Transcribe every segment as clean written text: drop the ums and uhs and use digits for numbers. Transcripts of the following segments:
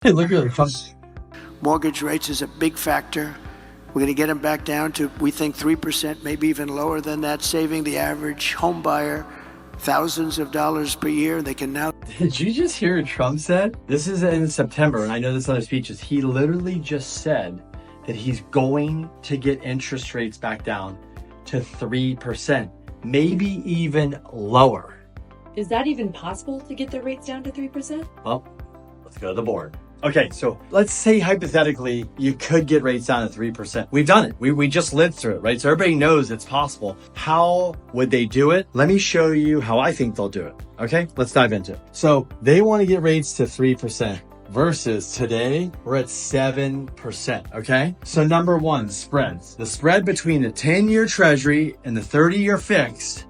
Hey, look at Trump. Mortgage rates is a big factor. We're going to get them back down to, we think, 3%, maybe even lower than that, saving the average home buyer thousands of dollars per year. They can now. Did you just hear what Trump said? This is in September, and I know this other speeches. He literally just said that he's going to get interest rates back down to 3%, maybe even lower. Is that even possible to get the rates down to 3%? Well, let's go to the board. Okay, so let's say hypothetically you could get rates down to 3%. We've done it. We just lived through it, right? So everybody knows it's possible. How would they do it? Let me show you how I think they'll do it. Okay, let's dive into it. So they want to get rates to 3% versus today we're at 7%. Okay, so number one, spreads. The spread between the 10-year Treasury and the 30-year fixed,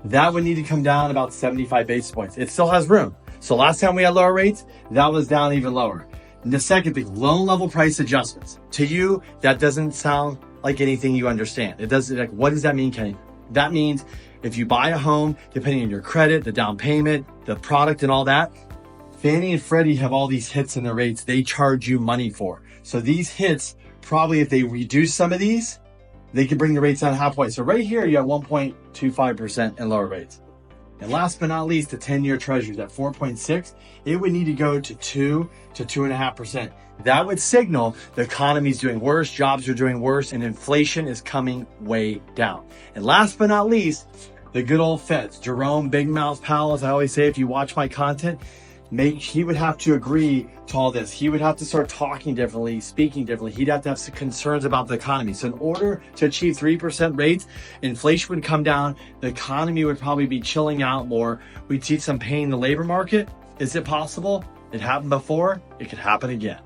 that would need to come down about 75 basis points. It still has room. So last time we had lower rates, that was down even lower. And the second thing, loan level price adjustments. To you, that doesn't sound like anything you understand. It doesn't, like, what does that mean, Kenny? That means if you buy a home, depending on your credit, the down payment, the product and all that, Fannie and Freddie have all these hits in their rates they charge you money for. So these hits, probably if they reduce some of these, they can bring the rates down halfway. So right here, you have 1.25% in lower rates. And last but not least, the 10-year Treasury at 4.6, it would need to go to 2 to 2.5%. That would signal the economy is doing worse, jobs are doing worse, and inflation is coming way down. And last but not least, the good old Feds, Jerome Big Mouth Powell, as I always say, if you watch my content, he would have to agree to all this. He would have to start talking differently, speaking differently. He'd have to have some concerns about the economy. So in order to achieve 3% rates, inflation would come down. The economy would probably be chilling out more. We'd see some pain in the labor market. Is it possible? It happened before. It could happen again.